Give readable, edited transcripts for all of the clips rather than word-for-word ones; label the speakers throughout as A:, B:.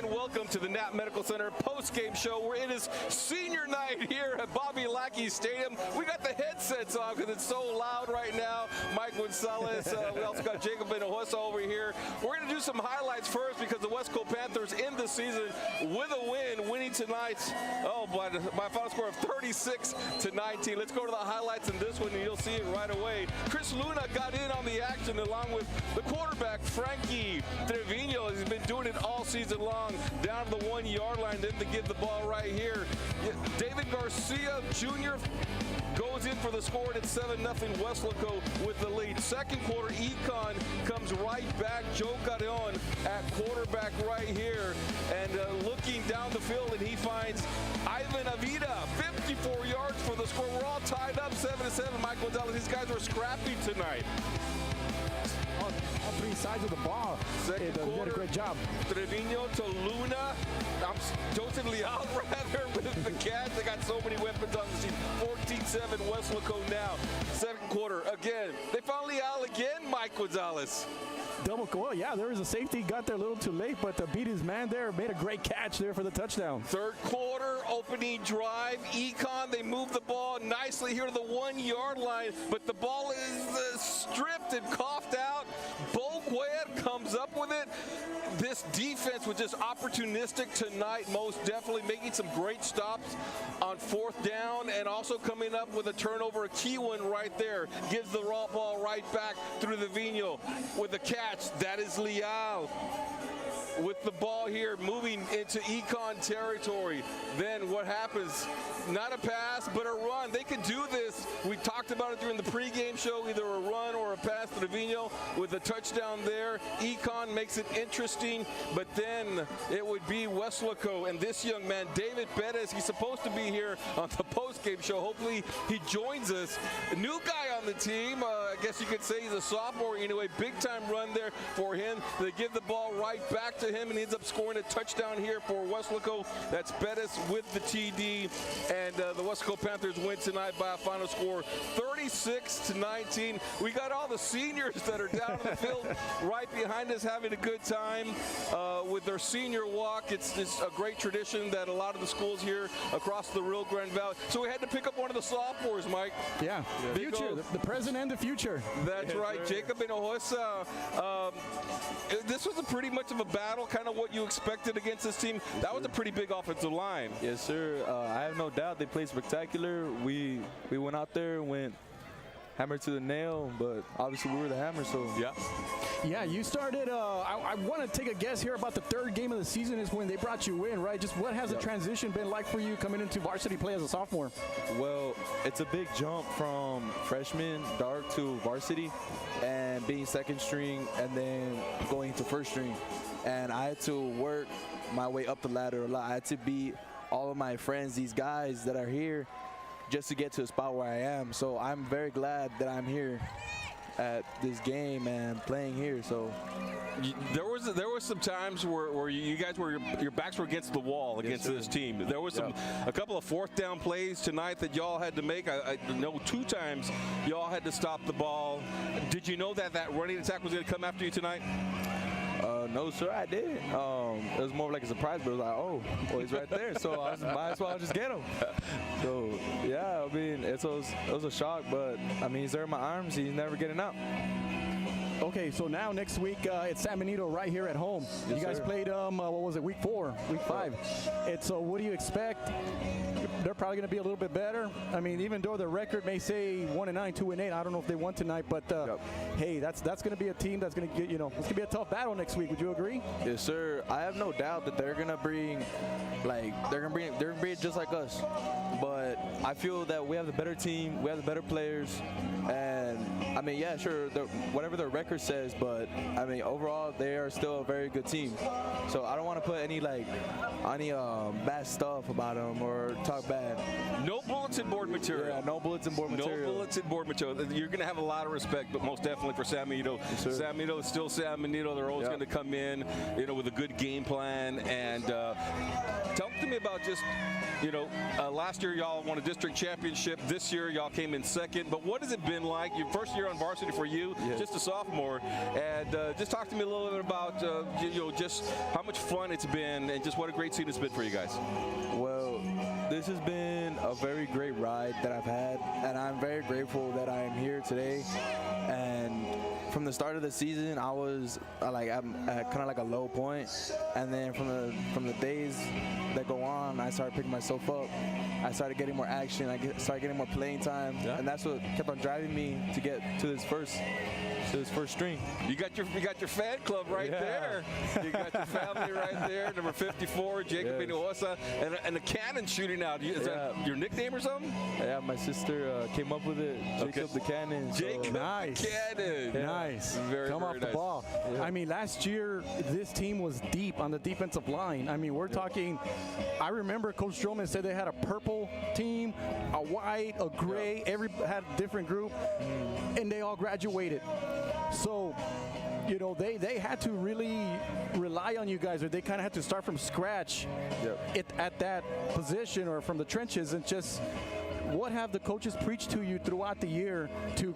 A: welcome to the Knapp Medical Center post-game show where it is senior night here at Bobby Lackey Stadium. We got the headsets on because it's so loud right now. Mike Gonzalez, we also got Jacob Hinojosa over here. We're going to do some highlights first because the West Coast Panthers in the season with a win, winning tonight, by a final score of 36-19. Let's go to the highlights in this one and you'll see it right away. Chris Luna got in on the action along with the quarterback, Frankie Trevino. He's been doing it all season long, down to the 1 yard line, then to give the ball right here. David Garcia Jr. goes in for the score, and it's 7-0 Weslaco with the lead. Second quarter, Econ comes right back. Joe Carreon at quarterback right here, and looking down the field, and he finds Ivan Avida, 54 yards for the score. We're all tied up 7-7. Mike Gonzalez, these guys were scrappy tonight.
B: All three sides of the ball.
A: Second quarter,
B: did a great job.
A: Trevino to Luna. Joseph Leal rather with the catch. They got so many weapons on the scene. 14-7 Weslaco now. Second quarter again. They found Leal again, Mike Gonzalez.
B: Double goal, yeah, there was a safety, got there a little too late, but beat his man there, made a great catch there for the touchdown.
A: Third quarter, opening drive, Econ, they move the ball nicely here to the 1 yard line, but the ball is stripped and coughed out. Bo Cuellar comes up with it. This defense was just opportunistic tonight, most definitely making some great stops on fourth down and also coming up with a turnover, a key one right there. Gives the raw ball right back through the Vino with the catch. That is Leal with the ball here, moving into Econ territory. Then what happens? Not a pass, but a run. They can do this. We talked about it during the pregame show, either a run or a pass to Trevino with a touchdown there. Econ makes it interesting, but then it would be Weslaco and this young man, David Bettis. He's supposed to be here on the postgame show. Hopefully he joins us. A new guy on the team. I guess you could say he's a sophomore anyway. Big time run there for him. They give the ball right back to him, and he ends up scoring a touchdown here for Weslaco. That's Bettis with the TD, and the Weslaco Panthers win tonight by a final score 36-19. We got all the seniors that are down in the field right behind us having a good time with their senior walk. It's a great tradition that a lot of the schools here across the Rio Grande Valley. So we had to pick up one of the sophomores, Mike.
B: Yeah, future, the present and the future.
A: That's right, Jacob Hinojosa. This was pretty much of a battle, kind of what you expected against this team. That was a pretty big offensive line.
C: Yes, sir. I have no doubt they played spectacular. We went out there and went hammer to the nail, but obviously we were the hammer, so yeah.
B: Yeah, you started, I want to take a guess here about the third game of the season is when they brought you in, right? Just what has the transition been like for you coming into varsity play as a sophomore?
C: Well, it's a big jump from freshman, dark, to varsity, and being second string and then going to first string. And I had to work my way up the ladder a lot. I had to beat all of my friends, these guys that are here, just to get to a spot where I am. So I'm very glad that I'm here at this game and playing here. So
A: there was some times where you guys were your backs were against the wall against this team. There was a couple of fourth down plays tonight that y'all had to make. I know 2 times y'all had to stop the ball. Did you know that running attack was going to come after you tonight?
C: No, sir, I didn't. It was more like a surprise, but it was like, oh, well, he's right there, so I might as well just get him. So, yeah, I mean, it was a shock, but, I mean, he's there in my arms. He's never getting out.
B: Okay, so now next week it's San Benito right here at home.
C: Yes,
B: you guys played, what was it, week 4, week 5. And so what do you expect? They're probably going to be a little bit better. I mean, even though the record may say 1-9, 2-8, I don't know if they won tonight, but hey, that's going to be a team that's going to get, it's going to be a tough battle next week. Would you agree?
C: Yes, sir. I have no doubt that they're going to bring, they're going to bring it just like us. But I feel that we have the better team, we have the better players, and I mean, yeah, sure, whatever their record says, but I mean, overall, they are still a very good team. So I don't want to put any bad stuff about them or talk bad.
A: No bulletin board material.
C: Yeah, no bulletin board material.
A: No bulletin board material. You're going to have a lot of respect, but most definitely for San Benito.
C: Yes,
A: San Benito is still San Benito. They're always going to come in, with a good game plan. And talk to to me about just, last year y'all won a district championship. This year y'all came in second. But what has it been like? Your first year on varsity for you, just a sophomore. And just talk to me a little bit about, just how much fun it's been and just what a great season it's been for you guys.
C: Well, this has been a very great ride that I've had, and I'm very grateful that I am here today. And from the start of the season, I was I'm at kind of like a low point, and then from the days that go on, I started picking myself up. I started getting more action. I started getting more playing time, and that's what kept on driving me to get to this first string.
A: You got your fan club right there. You got your family right there. Number 54, Jacob Hinojosa, and a cannon shooting out. Is that your nickname or something?
C: Yeah, my sister came up with it. Jacob the Cannon.
A: Jacob the Cannon.
B: Nice.
A: Very,
B: Come
A: very
B: off the
A: nice.
B: ball.
C: Yeah.
B: I mean, last year, this team was deep on the defensive line. I mean, we're talking, I remember Coach Stroman said they had a purple team, a white, a gray, every had a different group, and they all graduated. So, they had to really rely on you guys, or they kind of had to start from scratch at that position or from the trenches. And just what have the coaches preached to you throughout the year to,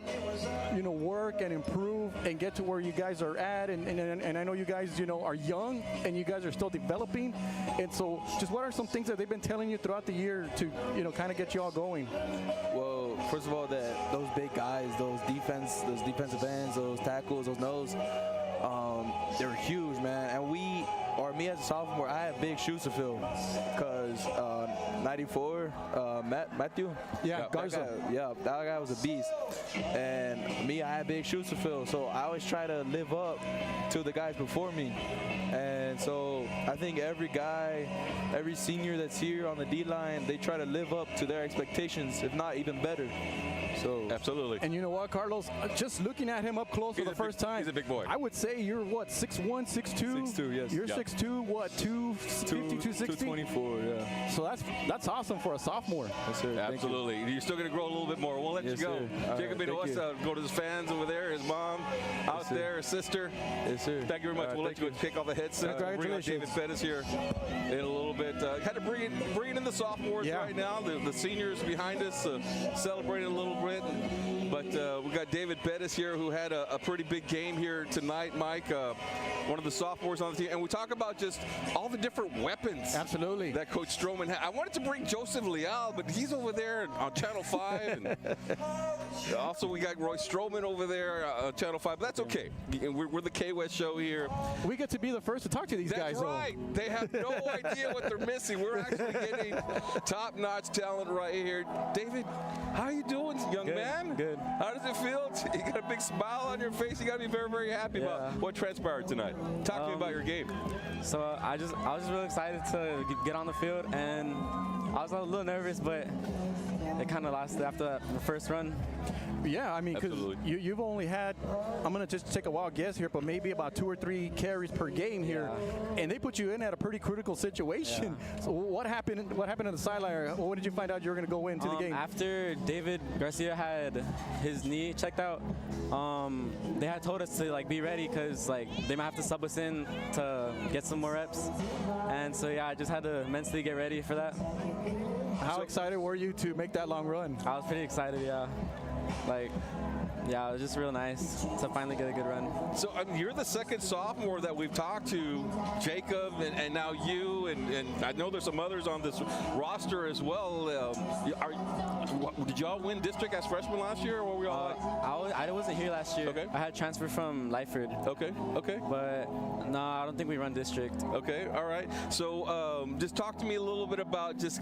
B: work and improve and get to where you guys are at? And I know you guys, are young and you guys are still developing. And so just what are some things that they've been telling you throughout the year to, kind of get you all going?
C: Well, first of all, those big guys, those defensive ends, those tackles, those nose, they're huge, man. And me as a sophomore, I had big shoes to fill because 94, Matthew.
B: Yeah, Garza.
C: That guy was a beast. And me, I had big shoes to fill. So I always try to live up to the guys before me. And so I think every senior that's here on the D-line, they try to live up to their expectations, if not even better. So
A: absolutely.
B: And you know what, Carlos? Just looking at him up close for the first time,
A: he's a big boy.
B: I would say you're what, 6'1", 6'2"?
C: 6'2", yes.
B: You're 6'2", what, 250, 260?
C: 224, yeah.
B: So that's awesome for a sophomore.
C: Yes, sir.
A: Absolutely. You're still going to grow a little bit more. We'll let you go. Jacob Hinojosa, go to his fans over there, his mom out there, his sister.
C: Yes, sir.
A: Thank you very much. We'll let you go kick off the headset. Bring out David Pettis here in a little bit. Kind of bringing in the sophomores right now, the seniors behind us, celebrating a little bit. But we got David Pettis here, who had a pretty big game here tonight, Mike. One of the sophomores on the team. And we talk about just all the different weapons that Coach Stroman had. I wanted to bring Joseph Leal, but he's over there on Channel 5. And also, we got Roy Stroman over there on Channel 5. But that's okay. We're the K-West show here.
B: We get to be the first to talk to these guys.
A: That's right. They have no idea what they're missing. We're actually getting top-notch talent right here. David, how you doing, young man?
C: Good.
A: How does it feel? You got a big smile on your face. You got to be very, very happy about what transpired tonight. Talk to me about your game.
D: So I was just really excited to get on the field, and I was a little nervous, but it kind of lasted after the first run.
B: Yeah, I mean, because you've only had, I'm going to just take a wild guess here, but maybe about 2 or 3 carries per game here, and they put you in at a pretty critical situation. So what happened? What happened on the sideline? What did you find out you were going to go into the game?
D: After David Garcia had his knee checked out, they had told us to be ready because they might have to sub us in to get some more reps, and so I just had to mentally get ready for that.
B: How excited were you to make that long run?
D: I was pretty excited, it was just real nice to finally get a good run.
A: So you're the second sophomore that we've talked to, Jacob, and now you, and I know there's some others on this roster as well. Did y'all win district as freshmen last year, or what were y'all
D: I wasn't here last year.
A: Okay.
D: I had transferred from Lyford.
A: Okay.
D: But no, I don't think we run district.
A: Okay, all right. So just talk to me a little bit about just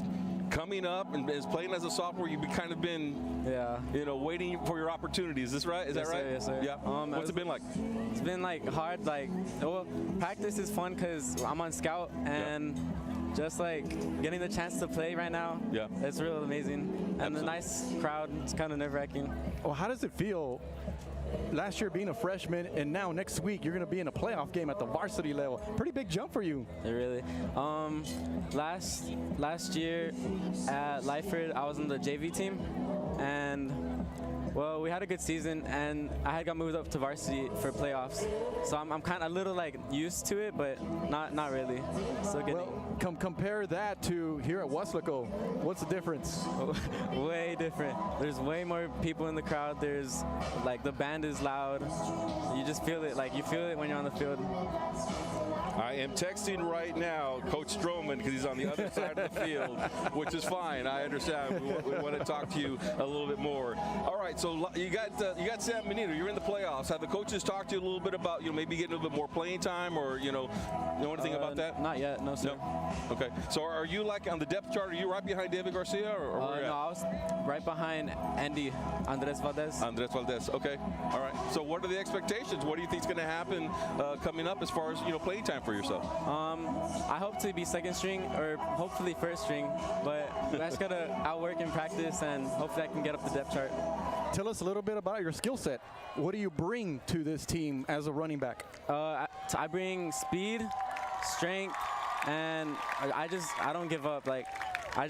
A: coming up and playing as a sophomore. You've kind of been, waiting for your opportunities. Is this right? Is that right?
D: Yes, sir.
A: Yeah. What's it been like?
D: It's been hard. Practice is fun because I'm on scout and just getting the chance to play right now. Yeah. It's real amazing. And the nice crowd. It's kind of nerve-wracking.
B: Well, how does it feel? Last year being a freshman, and now next week you're going to be in a playoff game at the varsity level. Pretty big jump for you.
D: It really. Last year at Lyford, I was on the JV team, and Well, we had a good season, and I had got moved up to varsity for playoffs. So I'm kind of a little like used to it, but not really. Still getting
B: Well, compare that to here at Weslaco. What's the difference?
D: way different. There's way more people in the crowd. There's like the band is loud. You just feel it. Like you feel it when you're on the field.
A: I am texting right now Coach Stroman because he's on the other side of the field, which is fine. I understand. We want to talk to you a little bit more. All right, so you got San Benito. You're in the playoffs. Have the coaches talked to you a little bit about maybe getting a little bit more playing time, or know anything about that?
D: Not yet, no sir.
A: No? Okay. So are you like on the depth chart? Are you right behind David Garcia, or where you
D: no,
A: at?
D: I was right behind Andy Andres Valdez.
A: Andres Valdez. Okay. All right. So what are the expectations? What do you think is going to happen coming up as far as playing time for yourself?
D: I hope to be second string or hopefully first string, but I just gotta outwork in practice and hopefully I can get up the depth chart.
B: Tell us a little bit about your skill set. What do you bring to this team as a running back?
D: I bring speed, strength, and I don't give up. Like I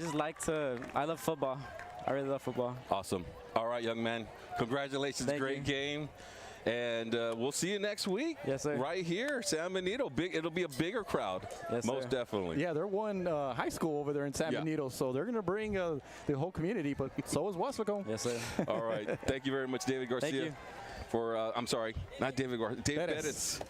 D: love football. I really love football.
A: Awesome. All right, young man. Congratulations.
D: Thank
A: Great
D: you.
A: game. And we'll see you next week.
D: Yes, sir.
A: Right here, San Benito. It'll be a bigger crowd.
D: Yes,
A: most
D: sir.
A: definitely.
B: Yeah, they're one high school over there in San Benito, so they're going to bring the whole community, but so is Weslaco.
D: Yes, sir.
A: All right. Thank you very much, David Garcia.
D: Thank you.
A: For I'm sorry, not David Garcia. David Pettis.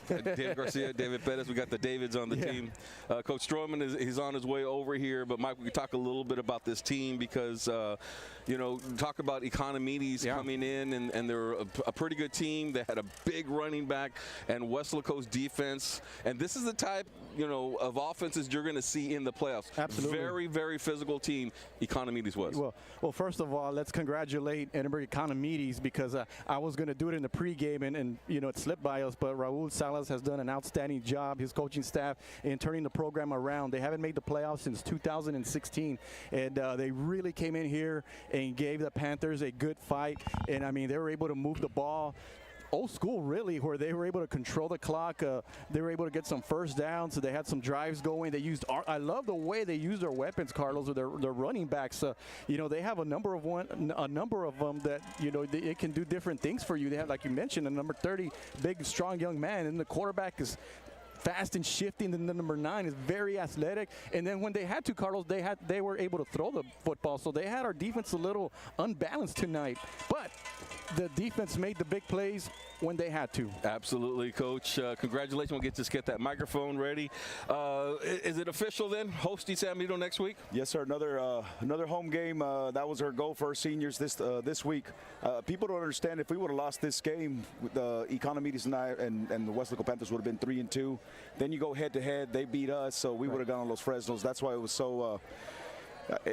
A: David Garcia, David Pettis. We got the Davids on the team. Coach Stroman he's on his way over here. But Mike, we could talk a little bit about this team because talk about Economides coming in, and they're a pretty good team. They had a big running back and Weslaco's defense, and this is the type of offenses you're going to see in the playoffs.
B: Absolutely.
A: Very, very physical team. Economides was.
B: Well, first of all, let's congratulate Edinburgh Economides because I was going to do it in the pregame, and it slipped by us, but Raul Salas has done an outstanding job, his coaching staff, in turning the program around. They haven't made the playoffs since 2016, and they really came in here and gave the Panthers a good fight. And, I mean, they were able to move the ball old school, really, where they were able to control the clock. They were able to get some first downs, so they had some drives going. They used I love the way they use their weapons, Carlos, with their running backs. They have a number of them that it can do different things for you. They have, like you mentioned, a number 30, big, strong young man, and the quarterback is fast and shifting, and the number 9 is very athletic. And then when they had to, Carlos, they were able to throw the football. So they had our defense a little unbalanced tonight. But the defense made the big plays when they had to.
A: Absolutely, Coach. Congratulations. We'll get that microphone ready. Is it official then? Hosting San Benito next week?
E: Yes, sir. Another home game. That was our goal for our seniors this week. People don't understand, if we would have lost this game, the Economides and the Weslaco Panthers would have been 3-2. Then you go head to head. They beat us, so we would have gone on Los Fresnos. That's why it was so.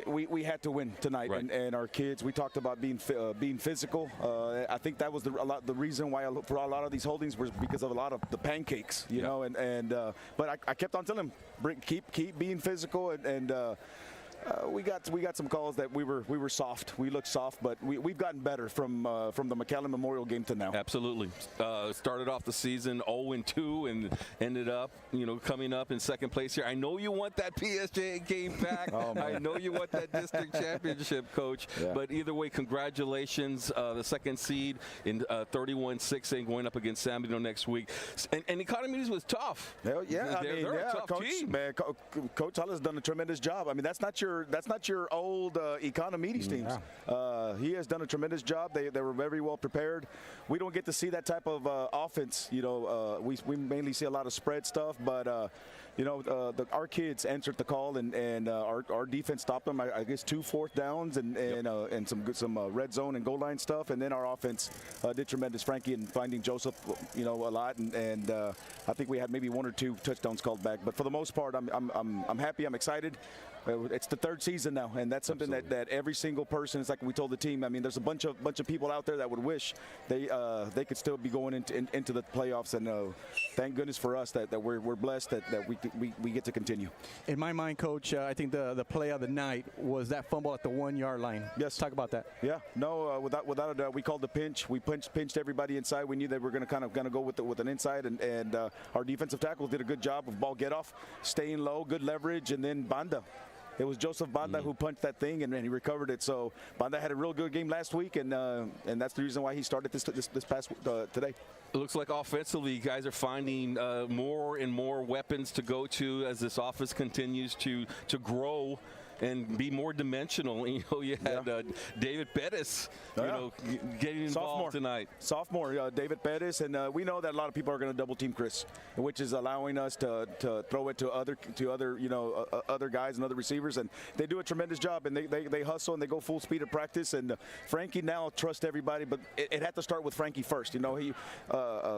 E: We had to win tonight,
A: right.
E: and our kids. We talked about being physical. I think that was the reason why for a lot of these holdings was because of a lot of the pancakes, But I kept on telling them, keep being physical, and we got some calls that we were soft. We looked soft, but we've gotten better from the McAllen Memorial game to now.
A: Absolutely. Started off the season 0-2 and ended up, coming up in second place here. I know you want that PSJ game back. I know you want that district championship, Coach.
E: Yeah.
A: But either way, congratulations. The second seed in 31-6 going up against San Benito next week. And Economides was tough.
E: Hell yeah,
A: They're a tough
E: Coach,
A: team.
E: man, Coach Hull has done a tremendous job. I mean, that's not your old Economides teams.
B: Yeah.
E: He has done a tremendous job. They were very well prepared. We don't get to see that type of offense. We mainly see a lot of spread stuff, but our kids answered the call, and our defense stopped them. I guess 2 4th downs and some red zone and goal line stuff, and then our offense did tremendous. Frankie and finding Joseph, a lot, and I think we had maybe 1 or 2 touchdowns called back. But for the most part, I'm happy. I'm excited. It's the 3rd season now, and that's something that every single person, it's like we told the team. I mean, there's a bunch of people out there that would wish they could still be going into the playoffs, and thank goodness for us that we're blessed that we get to continue.
B: In my mind, Coach, I think the play of the night was that fumble at the 1-yard line.
E: Yes.
B: Talk about that.
E: Yeah. No. Without a doubt, we called the pinch. We pinched everybody inside. We knew that we were going to go with an inside, and our defensive tackles did a good job of ball get off, staying low, good leverage, and then Banda. It was Joseph Banda who punched that thing, and he recovered it. So Banda had a real good game last week, and that's the reason why he started this past today.
A: It looks like offensively, you guys are finding more and more weapons to go to as this offense continues to grow and be more dimensional. You know, you had David Pettis, getting involved tonight.
E: Sophomore, David Pettis, and we know that a lot of people are going to double team Chris, which is allowing us to throw it to other other guys and other receivers, and they do a tremendous job, and they hustle and they go full speed at practice. And Frankie now trusts everybody, but it had to start with Frankie first. You know, he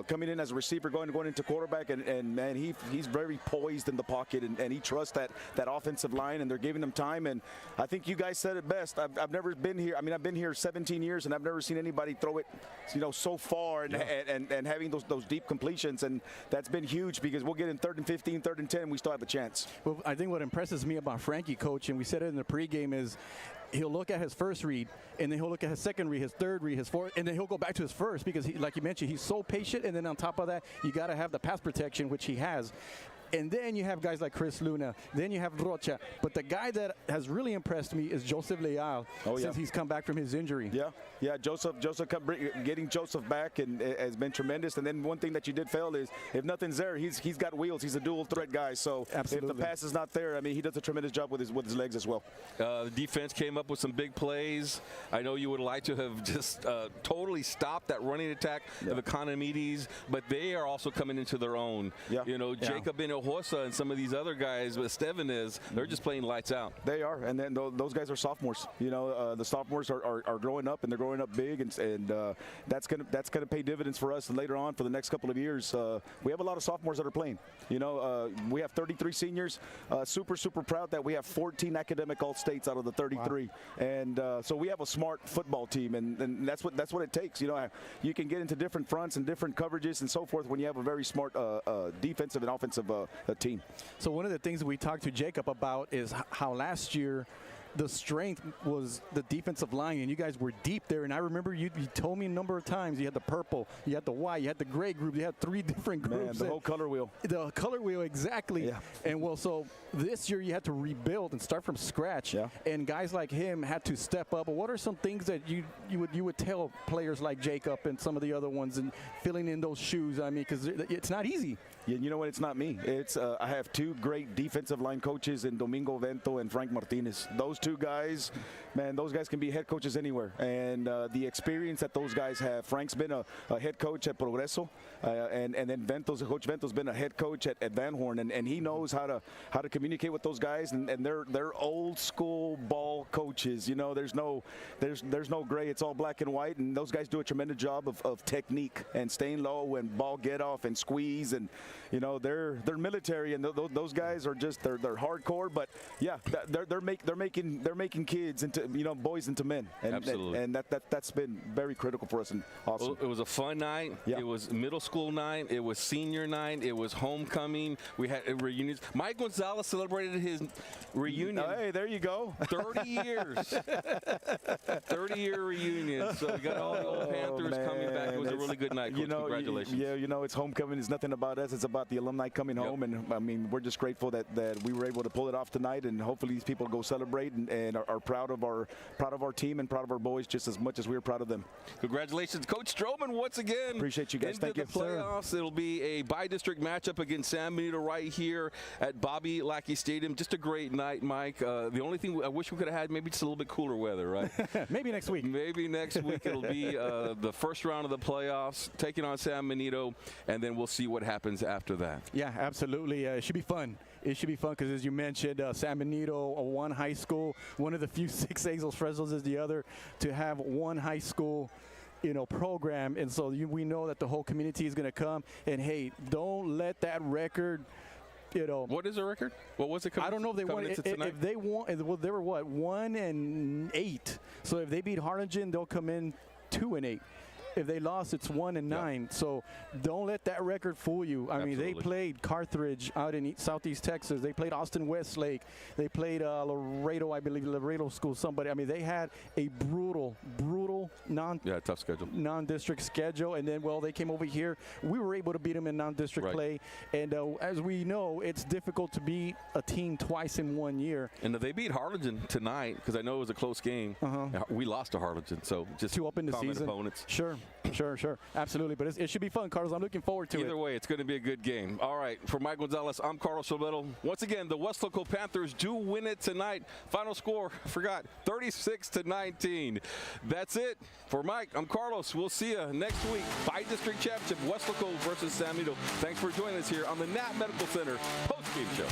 E: coming in as a receiver, going into quarterback, and man, he's very poised in the pocket, and he trusts that offensive line, and they're giving him time. And I think you guys said it best. I've never been here. I mean, I've been here 17 years, and I've never seen anybody throw it, so far and having those deep completions. And that's been huge because we'll get in 3rd and 15, 3rd and 10, and we still have a chance.
B: Well, I think what impresses me about Frankie, Coach, and we said it in the pregame, is he'll look at his first read, and then he'll look at his second read, his third read, his fourth, and then he'll go back to his first because, like you mentioned, he's so patient. And then on top of that, you got to have the pass protection, which he has. And then you have guys like Chris Luna. Then you have Rocha. But the guy that has really impressed me is Joseph Leal since he's come back from his injury.
E: Yeah, Joseph getting Joseph back and has been tremendous. And then one thing that you did fail is if nothing's there, he's got wheels. He's a dual threat guy. So
B: absolutely,
E: if the pass is not there, I mean, he does a tremendous job with his legs as well.
A: The defense came up with some big plays. I know you would like to have just totally stopped that running attack of Economides, but they are also coming into their own. Jacob Hinojosa and some of these other guys with Stevenez, they're just playing lights out.
E: They are, and then those guys are sophomores. The sophomores are growing up, and they're growing up big, and that's gonna pay dividends for us later on for the next couple of years. We have a lot of sophomores that are playing. We have 33 seniors. Super proud that we have 14 academic all-states out of the 33, and so we have a smart football team, and that's what it takes. You can get into different fronts and different coverages and so forth when you have a very smart defensive and offensive team.
B: So one of the things that we talked to Jacob about is how last year the strength was the defensive line, and you guys were deep there. And I remember you told me a number of times you had the purple, you had the white, you had the gray group, you had 3 different groups.
E: Man, the whole color wheel.
B: The color wheel, exactly. Yeah. And so this year you had to rebuild and start from scratch. Yeah. And guys like him had to step up. But what are some things that you would tell players like Jacob and some of the other ones and filling in those shoes? I mean, because it's not easy.
E: Yeah, you know what? It's not me. It's I have 2 great defensive line coaches in Domingo Vento and Frank Martinez. Those 2 guys, man, those guys can be head coaches anywhere. And the experience that those guys have. Frank's been a head coach at Progreso, and then Coach Vento's been a head coach at Van Horn, and he knows how to communicate with those guys. And they're old school ball coaches. There's no gray. It's all black and white. And those guys do a tremendous job of technique and staying low and ball get off and squeeze. And they're military, and those guys are just they're hardcore. But yeah, they're making kids into boys into men, and
A: absolutely,
E: and that's been very critical for us. And awesome.
A: Well, it was a fun night. Yeah. It was middle school night. It was senior night. It was homecoming. We had reunions. Mike Gonzalez celebrated his reunion.
E: Hey, there you go.
A: 30 years. 30-year reunion. So we got all the old Panthers coming back. It was a really good night, Coach. Congratulations.
E: Yeah, it's homecoming. It's nothing about us. It's about the alumni coming home. And I mean, we're just grateful that we were able to pull it off tonight. And hopefully these people go celebrate and are proud of our team and proud of our boys just as much as we're proud of them.
A: Congratulations, Coach Stroman, once again.
E: Appreciate you guys. Thank you.
A: Into the playoffs. It'll be a bi-district matchup against San Benito right here at Bobby Lackey Stadium. Just a great night, Mike. The only thing I wish we could have had maybe just a little bit cooler weather, right?
B: Maybe next week.
A: Maybe next week it'll be the first round of the playoffs, taking on San Benito, and then we'll see what happens after that.
B: Yeah, absolutely. It should be fun. It should be fun because, as you mentioned, San Benito, one high school, one of the few 6As, Los Fresnos is the other, to have one high school program. And so we know that the whole community is going to come. And, hey, don't let that record –
A: what is the record? What was it?
B: I don't know if they won. If they won, well, they were what, 1-8. So if they beat Harlingen, they'll come in 2-8. If they lost, it's 1-9. So don't let that record fool you. I mean, they played Carthage out in Southeast Texas. They played Austin Westlake. They played Laredo, I believe, Laredo School, somebody. I mean, they had a brutal
A: tough schedule.
B: Non-district schedule. And then, well, they came over here. We were able to beat them in non-district play. And as we know, it's difficult to beat a team twice in 1 year.
A: And they beat Harlingen tonight, because I know it was a close game. We lost to Harlingen, so just
B: 2 up in the season.
A: Opponents.
B: Sure. Absolutely. But it should be fun, Carlos. I'm looking forward to it.
A: Either way, it's going to be a good game. All right, for Mike Gonzalez, I'm Carlos Robledo. Once again, the West Local Panthers do win it tonight. Final score, 36-19. That's it. For Mike, I'm Carlos. We'll see you next week. Bi-District Championship, West Local versus San Benito. Thanks for joining us here on the Knapp Medical Center post-game show.